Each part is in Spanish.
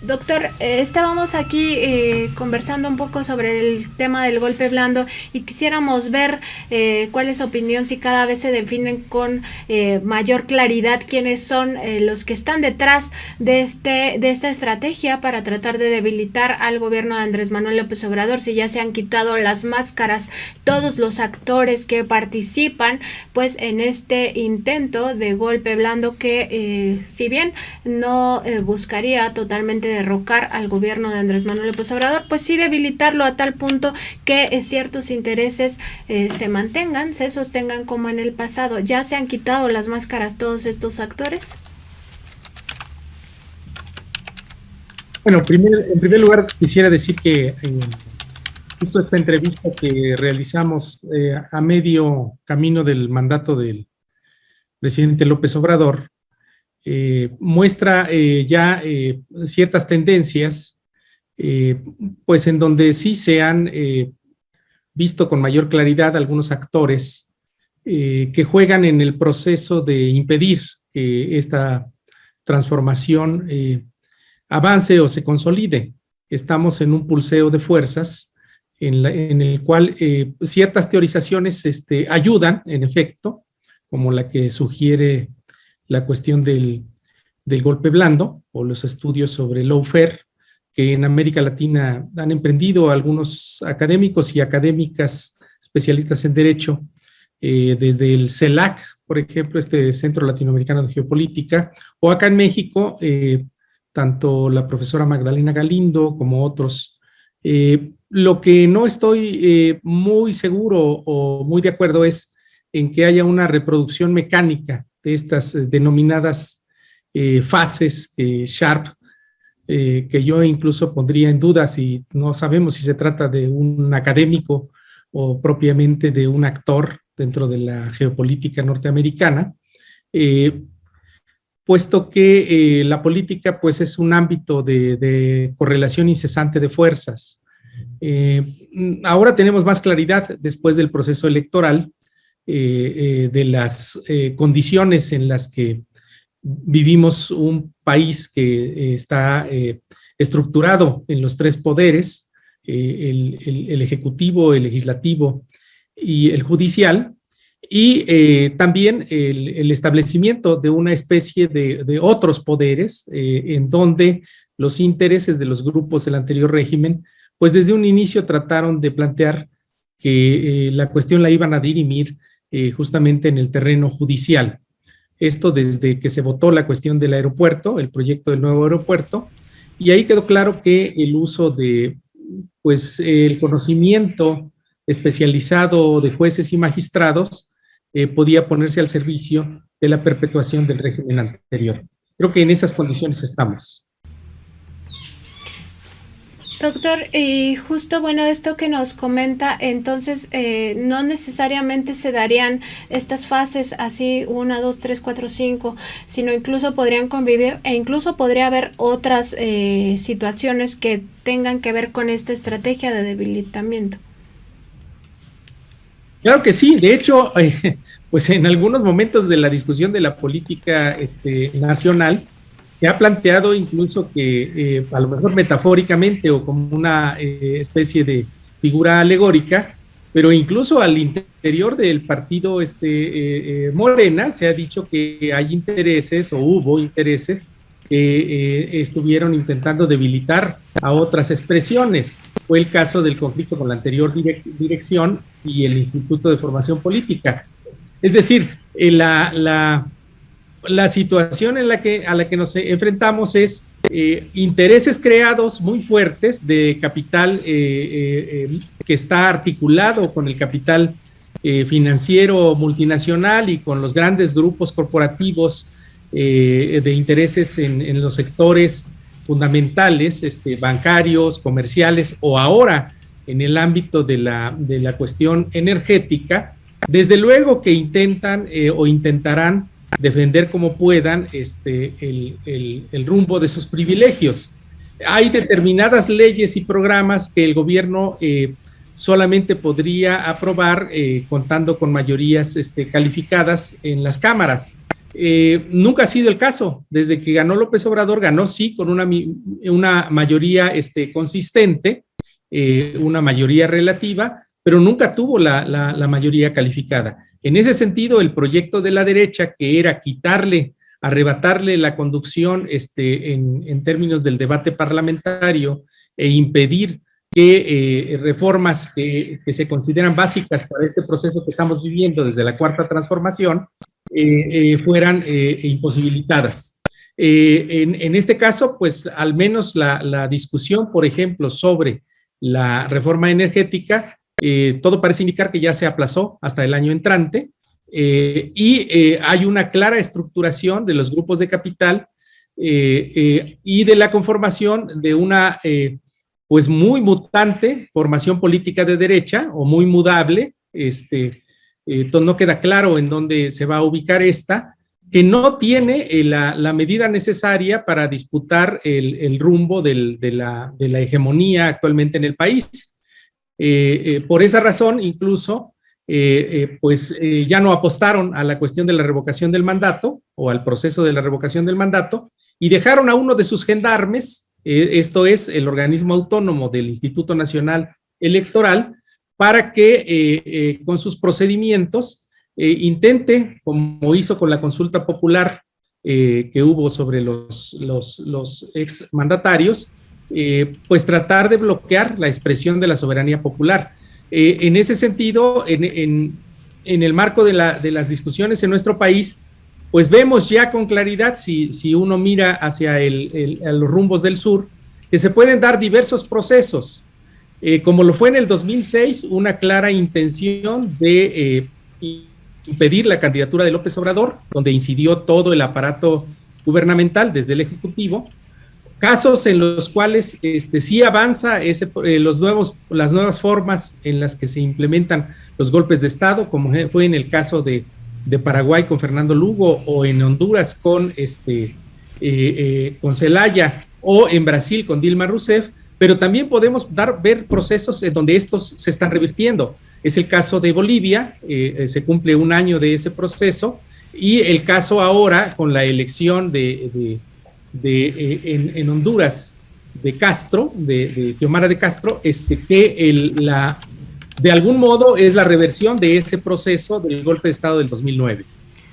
Doctor, estábamos aquí conversando un poco sobre el tema del golpe blando y quisiéramos ver cuál es su opinión, si cada vez se definen con mayor claridad quiénes son los que están detrás de esta estrategia para tratar de debilitar al gobierno de Andrés Manuel López Obrador, si ya se han quitado las máscaras todos los actores que participan pues en este intento de golpe blando que si bien no buscaría totalmente derrocar al gobierno de Andrés Manuel López Obrador, pues sí debilitarlo a tal punto que ciertos intereses se mantengan, se sostengan como en el pasado. ¿Ya se han quitado las máscaras todos estos actores? Bueno, en primer lugar quisiera decir que justo esta entrevista que realizamos a medio camino del mandato del presidente López Obrador muestra ya ciertas tendencias, pues en donde sí se han visto con mayor claridad algunos actores que juegan en el proceso de impedir que esta transformación avance o se consolide. Estamos en un pulseo de fuerzas en el cual ciertas teorizaciones ayudan, en efecto, como la que sugiere la cuestión del golpe blando o los estudios sobre lawfare que en América Latina han emprendido algunos académicos y académicas especialistas en derecho, desde el CELAC, por ejemplo, este Centro Latinoamericano de Geopolítica, o acá en México, tanto la profesora Magdalena Galindo como otros. Lo que no estoy muy seguro o muy de acuerdo es en que haya una reproducción mecánica de estas denominadas fases Sharp, que yo incluso pondría en duda si no sabemos si se trata de un académico o propiamente de un actor dentro de la geopolítica norteamericana, puesto que la política pues es un ámbito de correlación incesante de fuerzas. Ahora tenemos más claridad después del proceso electoral de las condiciones en las que vivimos un país que está estructurado en los tres poderes, el ejecutivo, el legislativo y el judicial, y también el establecimiento de una especie de otros poderes en donde los intereses de los grupos del anterior régimen, pues desde un inicio trataron de plantear que la cuestión la iban a dirimir justamente en el terreno judicial. Esto desde que se votó la cuestión del aeropuerto, el proyecto del nuevo aeropuerto, y ahí quedó claro que el uso de, pues, el conocimiento especializado de jueces y magistrados podía ponerse al servicio de la perpetuación del régimen anterior. Creo que en esas condiciones estamos. Doctor, y justo, bueno, esto que nos comenta, entonces no necesariamente se darían estas fases así, 1, 2, 3, 4, 5, sino incluso podrían convivir e incluso podría haber otras situaciones que tengan que ver con esta estrategia de debilitamiento. Claro que sí, de hecho, pues en algunos momentos de la discusión de la política nacional, se ha planteado incluso que a lo mejor metafóricamente o como una especie de figura alegórica, pero incluso al interior del partido Morena se ha dicho que hay intereses o hubo intereses que estuvieron intentando debilitar a otras expresiones. Fue el caso del conflicto con la anterior dirección y el Instituto de Formación Política. Es decir, la situación a la que nos enfrentamos es intereses creados muy fuertes de capital que está articulado con el capital financiero multinacional y con los grandes grupos corporativos de intereses en los sectores fundamentales, bancarios, comerciales o ahora en el ámbito de la cuestión energética. Desde luego que intentan o intentarán defender como puedan el rumbo de sus privilegios. Hay determinadas leyes y programas que el gobierno solamente podría aprobar contando con mayorías calificadas en las cámaras. Nunca ha sido el caso. Desde que ganó López Obrador, ganó sí con una mayoría consistente, una mayoría relativa, pero nunca tuvo la mayoría calificada. En ese sentido, el proyecto de la derecha, que era arrebatarle la conducción en términos del debate parlamentario e impedir que reformas que se consideran básicas para este proceso que estamos viviendo desde la Cuarta Transformación fueran imposibilitadas. En este caso, pues al menos la discusión, por ejemplo, sobre la reforma energética, todo parece indicar que ya se aplazó hasta el año entrante, hay una clara estructuración de los grupos de capital y de la conformación de una pues muy mutante formación política de derecha o muy mudable, no queda claro en dónde se va a ubicar esta, que no tiene la medida necesaria para disputar el rumbo de la hegemonía actualmente en el país. Por esa razón, incluso, ya no apostaron a la cuestión de la revocación del mandato o al proceso de la revocación del mandato y dejaron a uno de sus gendarmes, esto es el organismo autónomo del Instituto Nacional Electoral, para que con sus procedimientos intente, como hizo con la consulta popular que hubo sobre los exmandatarios, pues tratar de bloquear la expresión de la soberanía popular. En ese sentido, en el marco de las discusiones en nuestro país, pues vemos ya con claridad, si uno mira hacia los rumbos del sur, que se pueden dar diversos procesos, como lo fue en el 2006, una clara intención de impedir la candidatura de López Obrador, donde incidió todo el aparato gubernamental desde el Ejecutivo, casos en los cuales sí avanza las nuevas formas en las que se implementan los golpes de Estado, como fue en el caso de Paraguay con Fernando Lugo, o en Honduras con Zelaya, o en Brasil con Dilma Rousseff, pero también podemos ver procesos en donde estos se están revirtiendo. Es el caso de Bolivia, se cumple un año de ese proceso, y el caso ahora con la elección en Honduras de Castro, de Xiomara de Castro, que de algún modo es la reversión de ese proceso del golpe de Estado del 2009.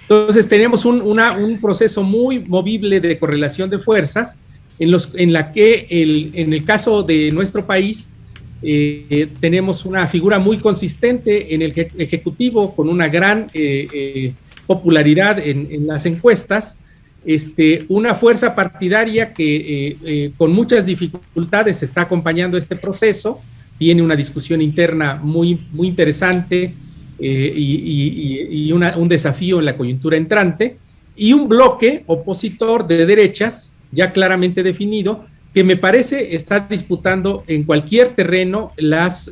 Entonces tenemos un proceso muy movible de correlación de fuerzas, en la que en el caso de nuestro país tenemos una figura muy consistente en el Ejecutivo, con una gran popularidad en las encuestas, una fuerza partidaria que con muchas dificultades está acompañando este proceso, tiene una discusión interna muy, muy interesante y un desafío en la coyuntura entrante, y un bloque opositor de derechas ya claramente definido, que me parece está disputando en cualquier terreno las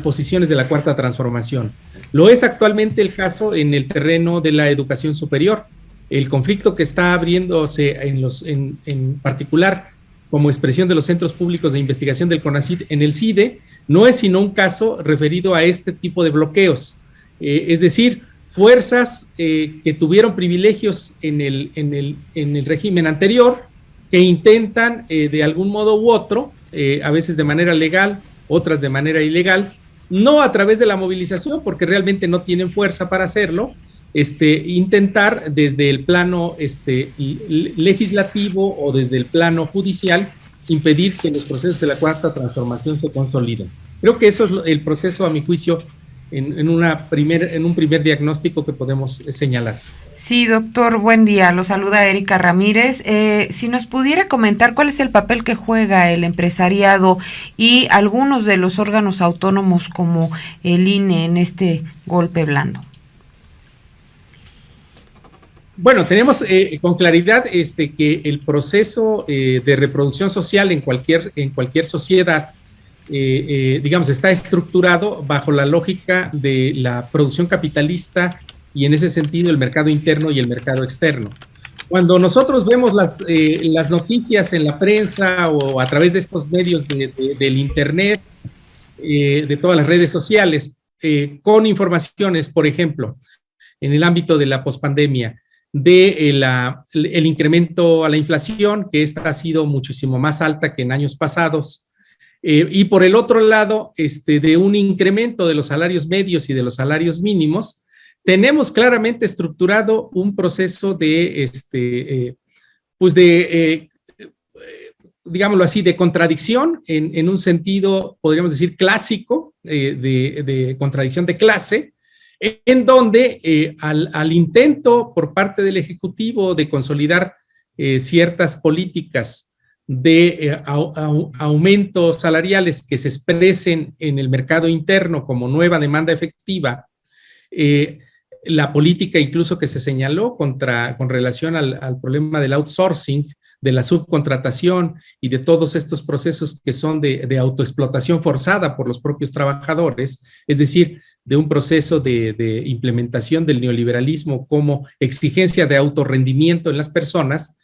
posiciones de la Cuarta Transformación. Lo es actualmente el caso en el terreno de la educación superior. El conflicto que está abriéndose en particular como expresión de los centros públicos de investigación del CONACYT en el CIDE no es sino un caso referido a este tipo de bloqueos. Es decir, fuerzas que tuvieron privilegios en el régimen anterior, que intentan de algún modo u otro, a veces de manera legal, otras de manera ilegal, no a través de la movilización, porque realmente no tienen fuerza para hacerlo, intentar desde el plano legislativo o desde el plano judicial impedir que los procesos de la Cuarta Transformación se consoliden. Creo que eso es el proceso, a mi juicio, en un primer diagnóstico que podemos señalar. Sí, doctor, buen día. Lo saluda Erika Ramírez. Si nos pudiera comentar cuál es el papel que juega el empresariado y algunos de los órganos autónomos como el INE en este golpe blando. Bueno, tenemos con claridad que el proceso de reproducción social en cualquier sociedad, está estructurado bajo la lógica de la producción capitalista y en ese sentido el mercado interno y el mercado externo. Cuando nosotros vemos las noticias en la prensa o a través de estos medios del internet, de todas las redes sociales, con informaciones, por ejemplo, en el ámbito de la pospandemia, de el incremento a la inflación, que esta ha sido muchísimo más alta que en años pasados, y por el otro lado, de un incremento de los salarios medios y de los salarios mínimos. Tenemos claramente estructurado un proceso digámoslo así, de contradicción en un sentido, podríamos decir, clásico, de contradicción de clase, en donde al intento por parte del Ejecutivo de consolidar ciertas políticas de aumentos salariales que se expresen en el mercado interno como nueva demanda efectiva, la política incluso que se señaló con relación al problema del outsourcing, de la subcontratación y de todos estos procesos que son de autoexplotación forzada por los propios trabajadores, es decir, de un proceso de implementación del neoliberalismo como exigencia de autorrendimiento en las personas.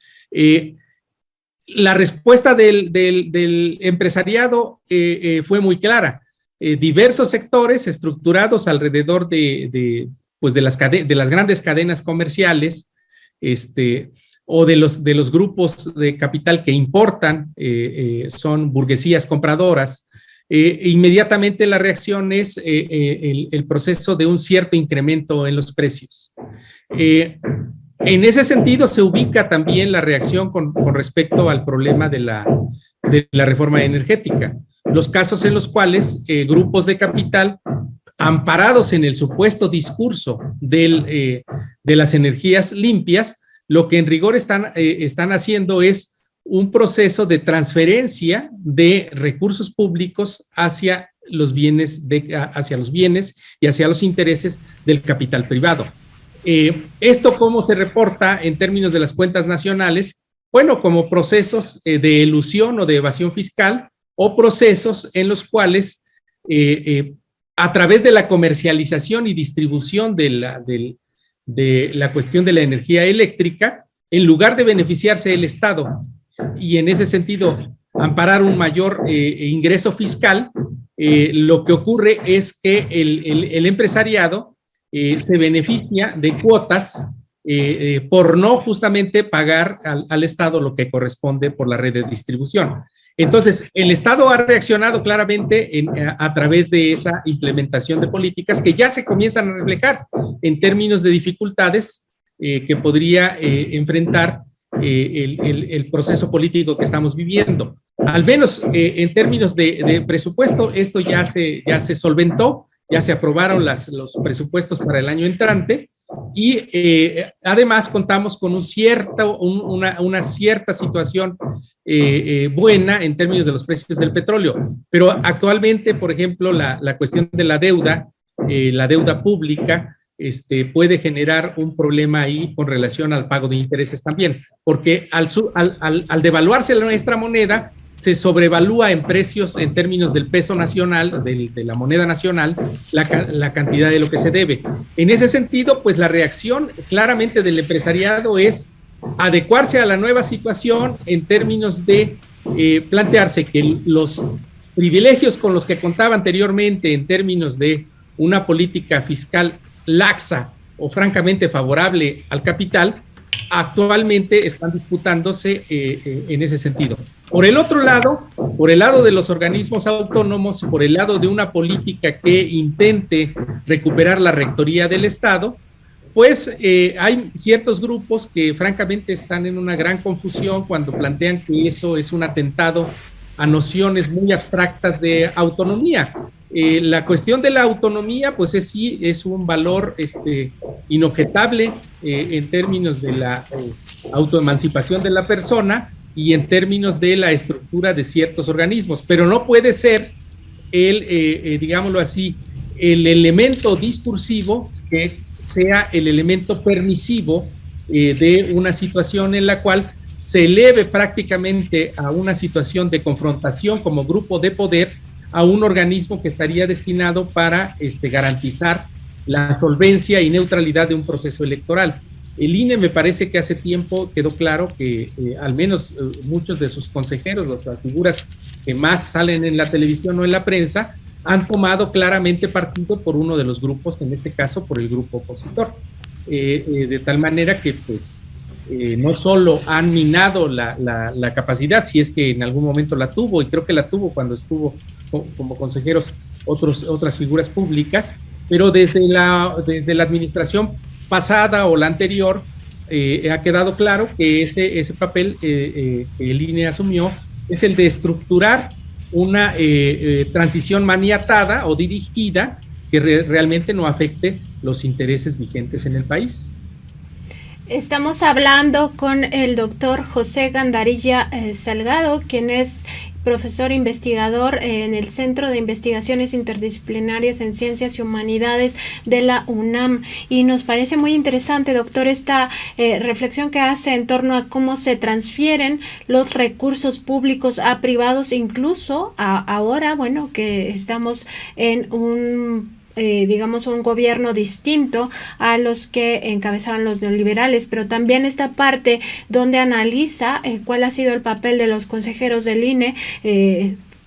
La respuesta del empresariado fue muy clara. Diversos sectores estructurados alrededor de las grandes cadenas comerciales, o de los grupos de capital que importan, son burguesías compradoras. Inmediatamente la reacción es el proceso de un cierto incremento en los precios. En ese sentido se ubica también la reacción con respecto al problema de la reforma energética. Los casos en los cuales grupos de capital, amparados en el supuesto discurso de las energías limpias, lo que en rigor están haciendo es un proceso de transferencia de recursos públicos hacia los bienes y hacia los intereses del capital privado. ¿Esto cómo se reporta en términos de las cuentas nacionales? Bueno, como procesos de elusión o de evasión fiscal, o procesos en los cuales a través de la comercialización y distribución de la cuestión de la energía eléctrica, en lugar de beneficiarse el Estado y en ese sentido amparar un mayor ingreso fiscal, lo que ocurre es que el empresariado se beneficia de cuotas por no justamente pagar al Estado lo que corresponde por la red de distribución. Entonces, el Estado ha reaccionado claramente a través de esa implementación de políticas que ya se comienzan a reflejar en términos de dificultades que podría enfrentar el proceso político que estamos viviendo. Al menos en términos de presupuesto, esto ya se solventó, ya se aprobaron los presupuestos para el año entrante y además contamos con una cierta situación buena en términos de los precios del petróleo. Pero actualmente, por ejemplo, la cuestión de la deuda pública, puede generar un problema ahí con relación al pago de intereses también, porque al devaluarse nuestra moneda, se sobrevalúa en precios en términos del peso nacional, de la moneda nacional, la cantidad de lo que se debe. En ese sentido, pues la reacción claramente del empresariado es adecuarse a la nueva situación en términos de plantearse que los privilegios con los que contaba anteriormente en términos de una política fiscal laxa o francamente favorable al capital, actualmente están disputándose en ese sentido. Por el otro lado, por el lado de los organismos autónomos, por el lado de una política que intente recuperar la rectoría del Estado, pues hay ciertos grupos que francamente están en una gran confusión cuando plantean que eso es un atentado a nociones muy abstractas de autonomía. La cuestión de la autonomía, pues es un valor inobjetable en términos de la autoemancipación de la persona y en términos de la estructura de ciertos organismos, pero no puede ser digámoslo así, el elemento discursivo que sea el elemento permisivo de una situación en la cual se eleve prácticamente a una situación de confrontación como grupo de poder a un organismo que estaría destinado para garantizar la solvencia y neutralidad de un proceso electoral. El INE me parece que hace tiempo quedó claro que al menos muchos de sus consejeros, las figuras que más salen en la televisión o en la prensa, han tomado claramente partido por uno de los grupos, en este caso por el grupo opositor, de tal manera que pues no solo han minado la capacidad, si es que en algún momento la tuvo, y creo que la tuvo cuando estuvo como consejeros otras figuras públicas, pero desde la administración pasada o la anterior ha quedado claro que ese papel que el INE asumió es el de estructurar una transición maniatada o dirigida que realmente no afecte los intereses vigentes en el país. Estamos hablando con el doctor José Gandarilla Salgado, quien es profesor investigador en el Centro de Investigaciones Interdisciplinarias en Ciencias y Humanidades de la UNAM. Y nos parece muy interesante, doctor, esta reflexión que hace en torno a cómo se transfieren los recursos públicos a privados, incluso ahora, bueno, que estamos en un digamos un gobierno distinto a los que encabezaban los neoliberales, pero también esta parte donde analiza cuál ha sido el papel de los consejeros del INE,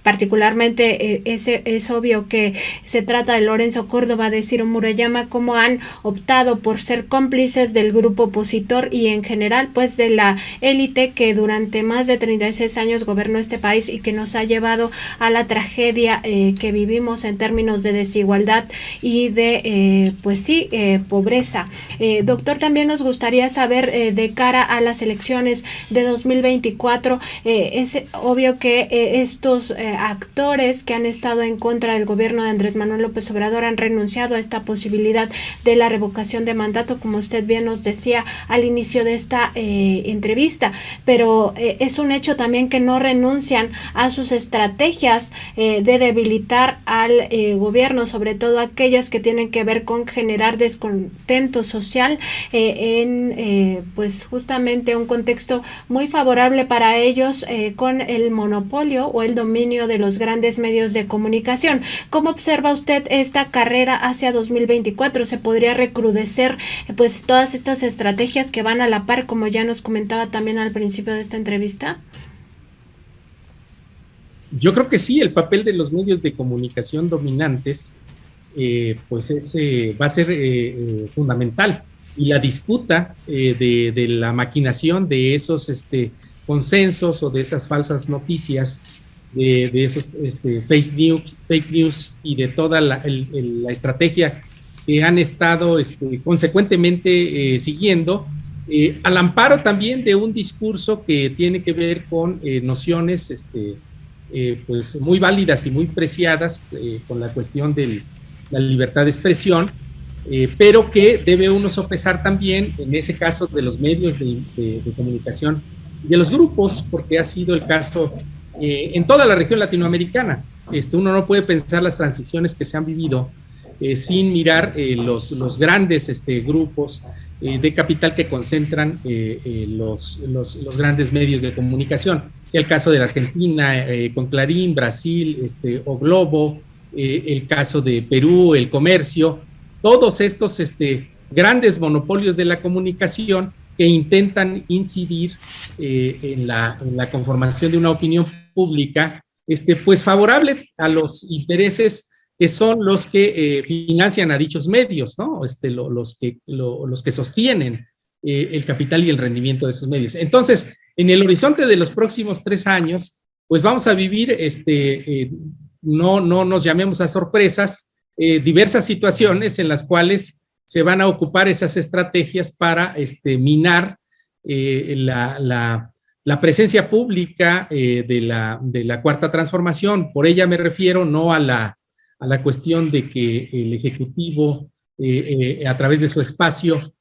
particularmente es obvio que se trata de Lorenzo Córdoba, de Ciro Murayama, cómo han optado por ser cómplices del grupo opositor y en general pues de la élite que durante más de 36 años gobernó este país y que nos ha llevado a la tragedia que vivimos en términos de desigualdad y de pobreza. Doctor, también nos gustaría saber de cara a las elecciones de 2024, es obvio que estos actores que han estado en contra del gobierno de Andrés Manuel López Obrador han renunciado a esta posibilidad de la revocación de mandato, como usted bien nos decía al inicio de esta entrevista, pero es un hecho también que no renuncian a sus estrategias de debilitar al gobierno, sobre todo aquellas que tienen que ver con generar descontento social pues justamente un contexto muy favorable para ellos con el monopolio o el dominio de los grandes medios de comunicación. ¿Cómo observa usted esta carrera hacia 2024? ¿Se podría recrudecer pues todas estas estrategias que van a la par, como ya nos comentaba también al principio de esta entrevista? Yo creo que sí, el papel de los medios de comunicación dominantes pues va a ser fundamental, y la disputa de la maquinación de esos consensos o de esas falsas noticias, de esos fake news y de toda la estrategia que han estado consecuentemente siguiendo, al amparo también de un discurso que tiene que ver con nociones pues muy válidas y muy preciadas con la cuestión de la libertad de expresión, pero que debe uno sopesar también en ese caso de los medios de comunicación y de los grupos, porque ha sido el caso en toda la región latinoamericana. Uno no puede pensar las transiciones que se han vivido sin mirar los grandes grupos de capital que concentran los grandes medios de comunicación. El caso de la Argentina con Clarín, Brasil, O Globo, el caso de Perú, El Comercio, todos estos grandes monopolios de la comunicación que intentan incidir en la conformación de una opinión pública, pues favorable a los intereses que son los que financian a dichos medios, ¿no? Los que sostienen el capital y el rendimiento de esos medios. Entonces, en el horizonte de los próximos 3 años, pues vamos a vivir, no nos llamemos a sorpresas, diversas situaciones en las cuales se van a ocupar esas estrategias para minar la presencia pública de la Cuarta Transformación. Por ella me refiero no a la cuestión de que el Ejecutivo, a través de su espacio,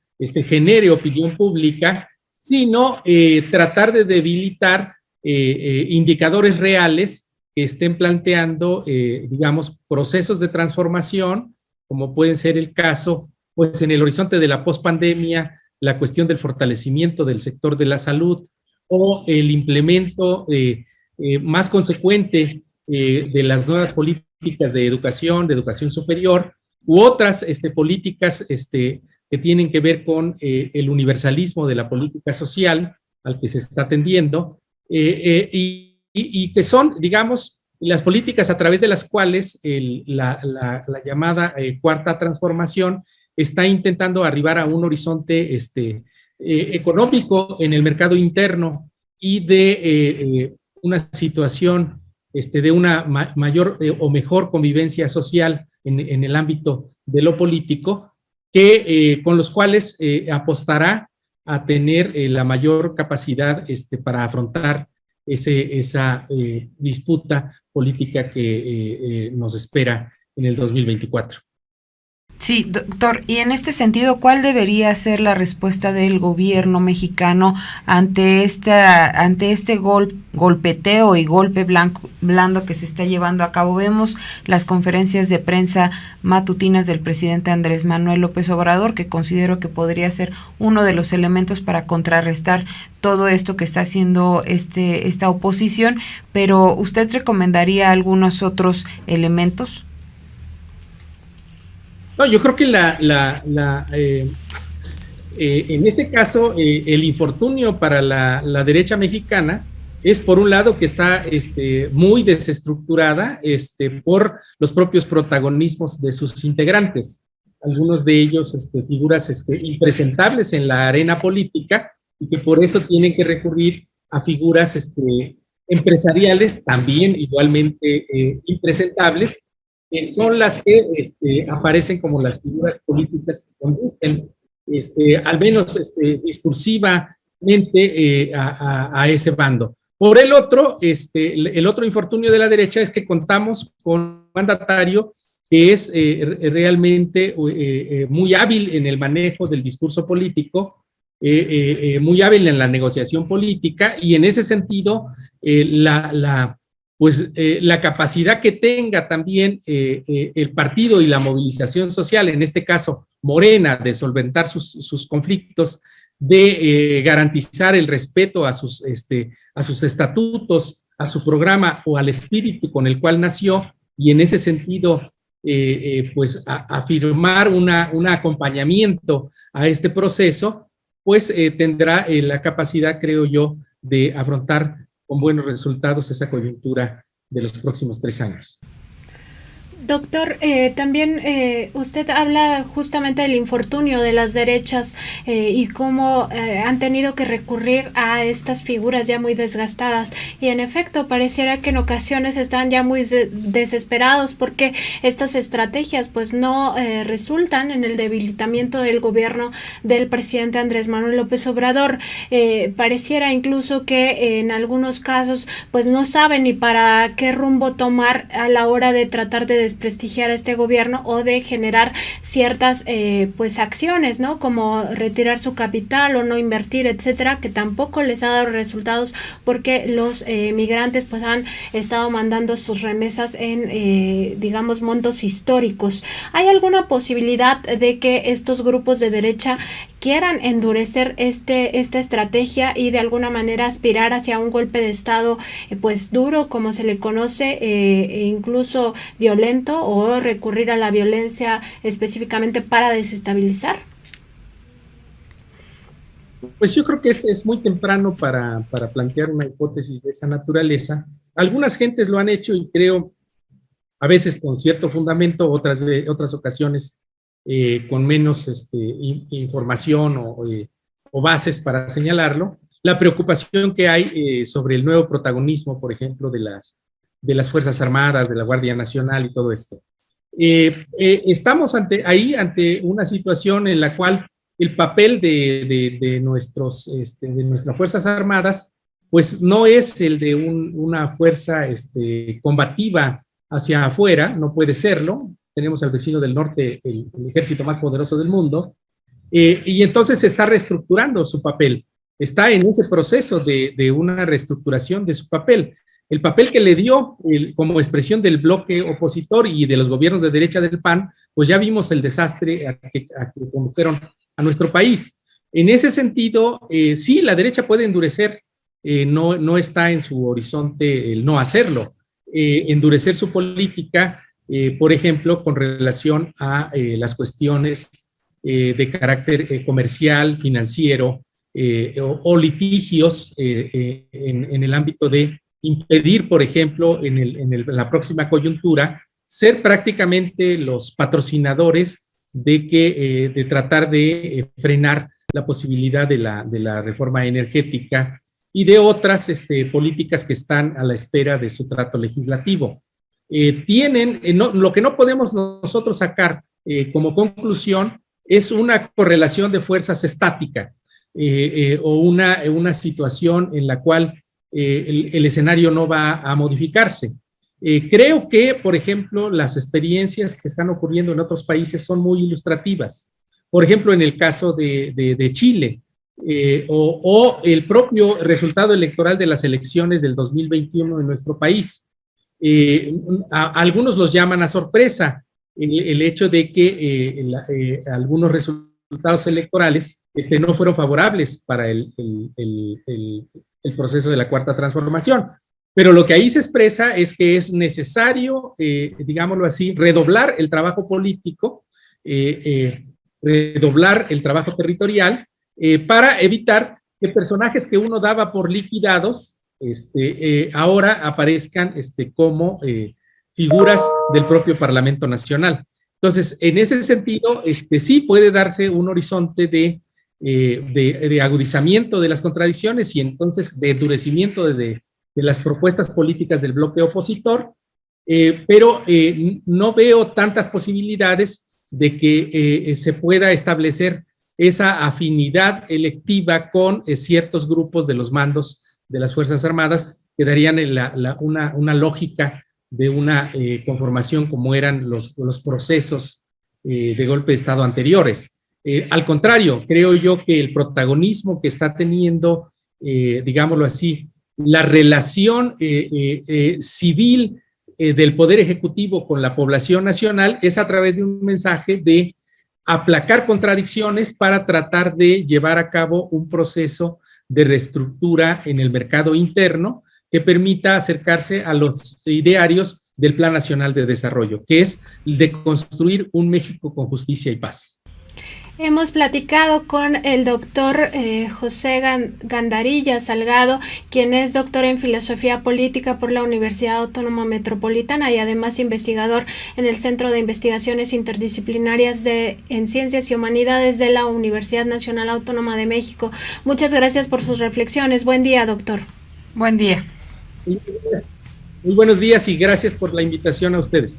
genere opinión pública, sino tratar de debilitar indicadores reales que estén planteando, digamos, procesos de transformación, como pueden ser el caso, pues en el horizonte de la pospandemia, la cuestión del fortalecimiento del sector de la salud o el implemento más consecuente de las nuevas políticas de educación superior, u otras políticas que tienen que ver con el universalismo de la política social al que se está atendiendo, y que son, digamos, las políticas a través de las cuales la llamada cuarta transformación está intentando arribar a un horizonte económico en el mercado interno y de una situación de una mayor o mejor convivencia social en el ámbito de lo político, con los cuales apostará a tener la mayor capacidad para afrontar esa disputa política que nos espera en el 2024. Sí, doctor, y en este sentido, ¿cuál debería ser la respuesta del gobierno mexicano ante este golpeteo y golpe blando que se está llevando a cabo? Vemos las conferencias de prensa matutinas del presidente Andrés Manuel López Obrador, que considero que podría ser uno de los elementos para contrarrestar todo esto que está haciendo esta oposición, pero ¿usted recomendaría algunos otros elementos? No, yo creo que en este caso el infortunio para la derecha mexicana es, por un lado, que está muy desestructurada por los propios protagonismos de sus integrantes, algunos de ellos figuras impresentables en la arena política y que por eso tienen que recurrir a figuras empresariales también igualmente impresentables, que son las que aparecen como las figuras políticas que conducen, al menos discursivamente, a ese bando. Por el otro infortunio de la derecha es que contamos con un mandatario que es realmente muy hábil en el manejo del discurso político, muy hábil en la negociación política, y en ese sentido la capacidad que tenga también el partido y la movilización social, en este caso Morena, de solventar sus conflictos, de garantizar el respeto a sus estatutos, a su programa o al espíritu con el cual nació, y en ese sentido afirmar un acompañamiento a este proceso, pues tendrá la capacidad, creo yo, de afrontar con buenos resultados esa coyuntura de los próximos 3 años. Doctor, también usted habla justamente del infortunio de las derechas y cómo han tenido que recurrir a estas figuras ya muy desgastadas, y en efecto pareciera que en ocasiones están ya muy desesperados porque estas estrategias pues no resultan en el debilitamiento del gobierno del presidente Andrés Manuel López Obrador. Pareciera incluso que en algunos casos pues no saben ni para qué rumbo tomar a la hora de tratar de desprestigiar a este gobierno o de generar ciertas acciones, ¿no? Como retirar su capital o no invertir, etcétera, que tampoco les ha dado resultados porque los migrantes pues han estado mandando sus remesas en digamos montos históricos. ¿Hay alguna posibilidad de que estos grupos de derecha quieran endurecer esta estrategia y de alguna manera aspirar hacia un golpe de estado pues duro, como se le conoce, e incluso violento, o recurrir a la violencia específicamente para desestabilizar? Pues yo creo que es muy temprano para plantear una hipótesis de esa naturaleza. Algunas gentes lo han hecho y creo a veces con cierto fundamento, otras ocasiones con menos información o bases para señalarlo. La preocupación que hay sobre el nuevo protagonismo, por ejemplo, de las Fuerzas Armadas, de la Guardia Nacional y todo esto. Estamos ante una situación en la cual el papel de nuestras Fuerzas Armadas pues no es el de una fuerza combativa hacia afuera, no puede serlo. Tenemos al vecino del norte, el ejército más poderoso del mundo, y entonces se está reestructurando su papel. Está en ese proceso de una reestructuración de su papel. El papel que le dio como expresión del bloque opositor y de los gobiernos de derecha del PAN, pues ya vimos el desastre a que condujeron a nuestro país. En ese sentido, sí, la derecha puede endurecer, no está en su horizonte el no hacerlo, endurecer su política, por ejemplo, con relación a las cuestiones de carácter comercial, financiero, o litigios en el ámbito de impedir, por ejemplo, en la próxima coyuntura, ser prácticamente los patrocinadores de tratar de frenar la posibilidad de la reforma energética y de otras políticas que están a la espera de su trato legislativo. Lo que no podemos nosotros sacar como conclusión es una correlación de fuerzas estática o una situación en la cual el escenario no va a modificarse. Creo que, por ejemplo, las experiencias que están ocurriendo en otros países son muy ilustrativas. Por ejemplo, en el caso de Chile, o el propio resultado electoral de las elecciones del 2021 en nuestro país. Algunos los llaman a sorpresa el hecho de que algunos resultados electorales no fueron favorables para el proceso de la Cuarta Transformación. Pero lo que ahí se expresa es que es necesario, digámoslo así, redoblar el trabajo político, redoblar el trabajo territorial, para evitar que personajes que uno daba por liquidados ahora aparezcan como figuras del propio Parlamento Nacional. Entonces, en ese sentido, sí puede darse un horizonte de agudizamiento de las contradicciones y entonces de endurecimiento de las propuestas políticas del bloque opositor, pero no veo tantas posibilidades de que se pueda establecer esa afinidad electiva con ciertos grupos de los mandos de las Fuerzas Armadas que darían una lógica de una conformación como eran los procesos de golpe de Estado anteriores. Al contrario, creo yo que el protagonismo que está teniendo, digámoslo así, la relación civil del Poder Ejecutivo con la población nacional es a través de un mensaje de aplacar contradicciones para tratar de llevar a cabo un proceso de reestructura en el mercado interno que permita acercarse a los idearios del Plan Nacional de Desarrollo, que es el de construir un México con justicia y paz. Hemos platicado con el doctor José Gandarilla Salgado, quien es doctor en Filosofía Política por la Universidad Autónoma Metropolitana y además investigador en el Centro de Investigaciones Interdisciplinarias en Ciencias y Humanidades de la Universidad Nacional Autónoma de México. Muchas gracias por sus reflexiones. Buen día, doctor. Buen día. Muy buenos días y gracias por la invitación a ustedes.